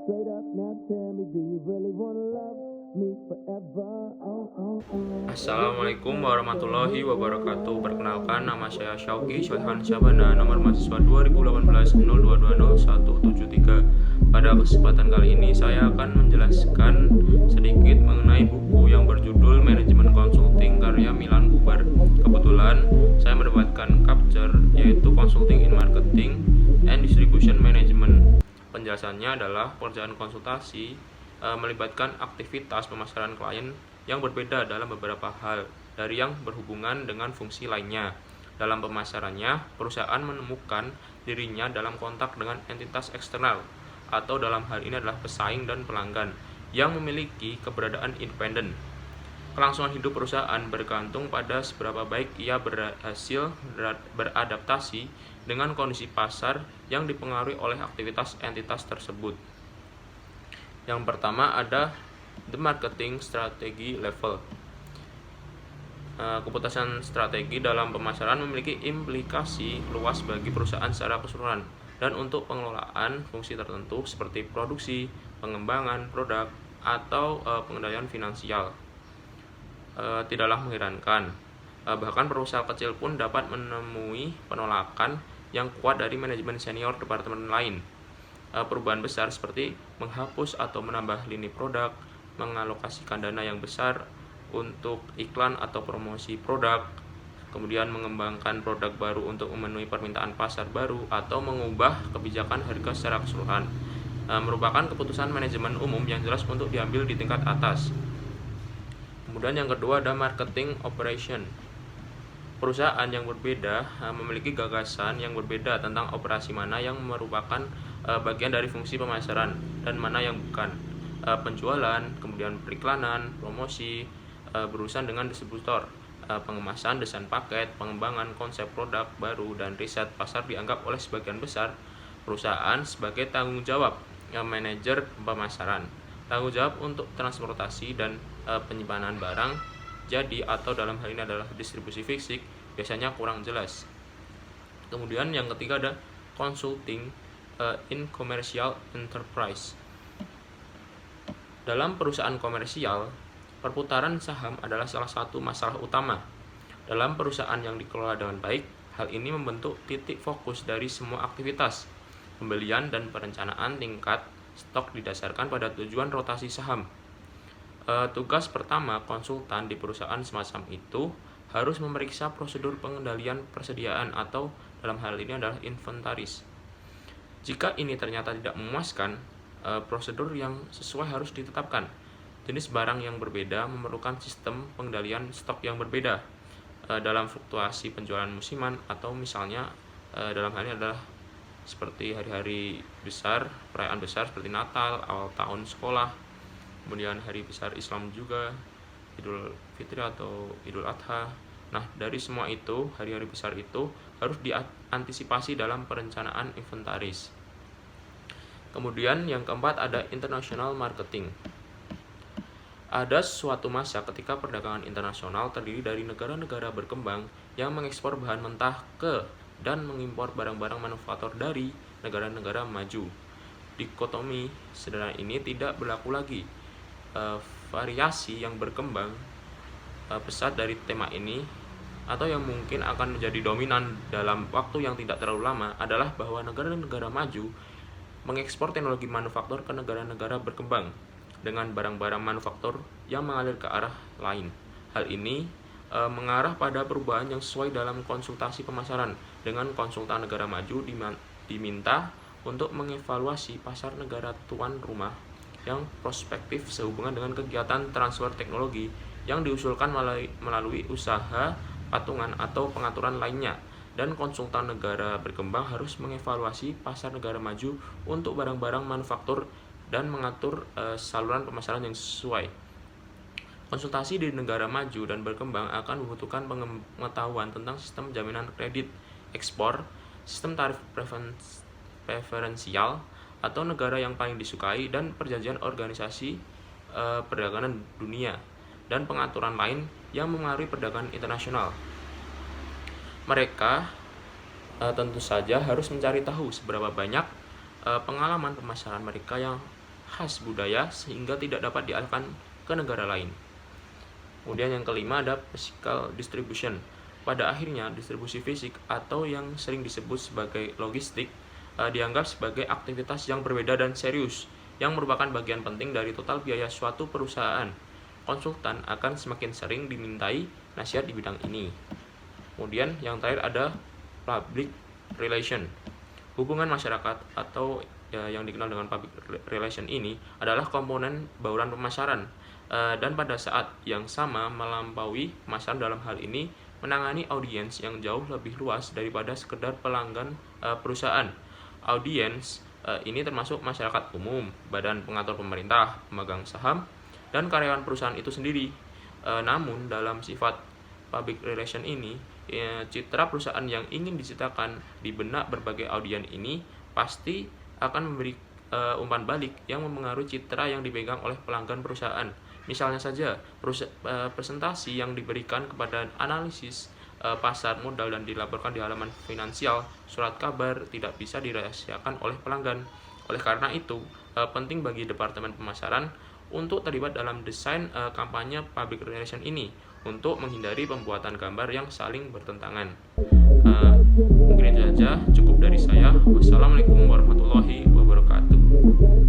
straight up, now tell me, do you really wanna love me forever? Assalamualaikum warahmatullahi wabarakatuh. Perkenalkan, nama saya Syauki Syaihan Syabana, nomor mahasiswa 2018 02210173. Pada kesempatan kali ini saya akan menjelaskan sedikit mengenai buku yang berjudul Manajemen Consulting karya Milan Kubar. Kebetulan saya mendapatkan capture, yaitu Consulting in Marketing and Distribution Management. Penjelasannya adalah pekerjaan konsultasi melibatkan aktivitas pemasaran klien yang berbeda dalam beberapa hal dari yang berhubungan dengan fungsi lainnya. Dalam pemasarannya, perusahaan menemukan dirinya dalam kontak dengan entitas eksternal, atau dalam hal ini adalah pesaing dan pelanggan yang memiliki keberadaan independen. Kelangsungan hidup perusahaan bergantung pada seberapa baik ia berhasil beradaptasi dengan kondisi pasar yang dipengaruhi oleh aktivitas entitas tersebut. Yang pertama ada the marketing strategy level. Keputusan strategi dalam pemasaran memiliki implikasi luas bagi perusahaan secara keseluruhan dan untuk pengelolaan fungsi tertentu seperti produksi, pengembangan produk, atau pengendalian finansial. Tidaklah mengherankan, bahkan perusahaan kecil pun dapat menemui penolakan yang kuat dari manajemen senior departemen lain. Perubahan besar seperti menghapus atau menambah lini produk, mengalokasikan dana yang besar untuk iklan atau promosi produk, kemudian mengembangkan produk baru untuk memenuhi permintaan pasar baru, atau mengubah kebijakan harga secara keseluruhan, merupakan keputusan manajemen umum yang jelas untuk diambil di tingkat atas. Kemudian yang kedua ada marketing operation. Perusahaan yang berbeda memiliki gagasan yang berbeda tentang operasi mana yang merupakan bagian dari fungsi pemasaran dan mana yang bukan. Penjualan, kemudian periklanan, promosi, berurusan dengan distributor, pengemasan, desain paket, pengembangan konsep produk baru, dan riset pasar dianggap oleh sebagian besar perusahaan sebagai tanggung jawab manajer pemasaran. Tanggung jawab untuk transportasi dan penyimpanan barang jadi atau dalam hal ini adalah distribusi fisik biasanya kurang jelas. Kemudian yang ketiga ada consulting in commercial enterprise. Dalam perusahaan komersial, perputaran saham adalah salah satu masalah utama. Dalam perusahaan yang dikelola dengan baik, hal ini membentuk titik fokus dari semua aktivitas. Pembelian dan perencanaan tingkat stok didasarkan pada tujuan rotasi saham. Tugas pertama konsultan di perusahaan semacam itu harus memeriksa prosedur pengendalian persediaan atau dalam hal ini adalah inventaris. Jika ini ternyata tidak memuaskan, prosedur yang sesuai harus ditetapkan. Jenis barang yang berbeda memerlukan sistem pengendalian stok yang berbeda dalam fluktuasi penjualan musiman, atau misalnya dalam hal ini adalah seperti hari-hari besar, perayaan besar seperti Natal, awal tahun sekolah, kemudian hari besar Islam juga, Idul Fitri atau Idul Adha. Nah, dari semua itu, hari-hari besar itu harus diantisipasi dalam perencanaan inventaris. Kemudian yang keempat ada international marketing. Ada suatu masa ketika perdagangan internasional terdiri dari negara-negara berkembang yang mengekspor bahan mentah ke dan mengimpor barang-barang manufaktur dari negara-negara maju. Dikotomi sederhana ini tidak berlaku lagi. Variasi yang berkembang pesat dari tema ini atau yang mungkin akan menjadi dominan dalam waktu yang tidak terlalu lama adalah bahwa negara-negara maju mengekspor teknologi manufaktur ke negara-negara berkembang dengan barang-barang manufaktur yang mengalir ke arah lain. Hal ini mengarah pada perubahan yang sesuai dalam konsultasi pemasaran, dengan konsultan negara maju diminta untuk mengevaluasi pasar negara tuan rumah yang prospektif sehubungan dengan kegiatan transfer teknologi yang diusulkan melalui usaha patungan atau pengaturan lainnya, dan konsultan negara berkembang harus mengevaluasi pasar negara maju untuk barang-barang manufaktur dan mengatur saluran pemasaran yang sesuai. Konsultasi di negara maju dan berkembang akan membutuhkan pengetahuan tentang sistem jaminan kredit ekspor, sistem tarif preferensial atau negara yang paling disukai, dan perjanjian organisasi perdagangan dunia dan pengaturan lain yang mengaruhi perdagangan internasional. Mereka tentu saja harus mencari tahu seberapa banyak pengalaman pemasaran mereka yang khas budaya sehingga tidak dapat dialihkan ke negara lain. Kemudian yang kelima ada physical distribution. Pada akhirnya, distribusi fisik atau yang sering disebut sebagai logistik dianggap sebagai aktivitas yang berbeda dan serius, yang merupakan bagian penting dari total biaya suatu perusahaan. Konsultan akan semakin sering dimintai nasihat di bidang ini. Kemudian yang terakhir ada public relation. Hubungan masyarakat atau yang dikenal dengan public relation ini adalah komponen bauran pemasaran dan pada saat yang sama melampaui pemasaran dalam hal ini menangani audiens yang jauh lebih luas daripada sekedar pelanggan perusahaan. Audiens ini termasuk masyarakat umum, badan pengatur pemerintah, pemegang saham, dan karyawan perusahaan itu sendiri. Namun dalam sifat public relation ini, citra perusahaan yang ingin diciptakan di benak berbagai audiens ini pasti akan memberi umpan balik yang mempengaruhi citra yang dipegang oleh pelanggan perusahaan. Misalnya saja, presentasi yang diberikan kepada analisis pasar modal dan dilaporkan di halaman finansial surat kabar tidak bisa dirahasiakan oleh pelanggan. Oleh karena itu, penting bagi Departemen Pemasaran untuk terlibat dalam desain kampanye public relation ini untuk menghindari pembuatan gambar yang saling bertentangan. Mungkin itu saja, cukup dari saya. Wassalamualaikum warahmatullahi wabarakatuh.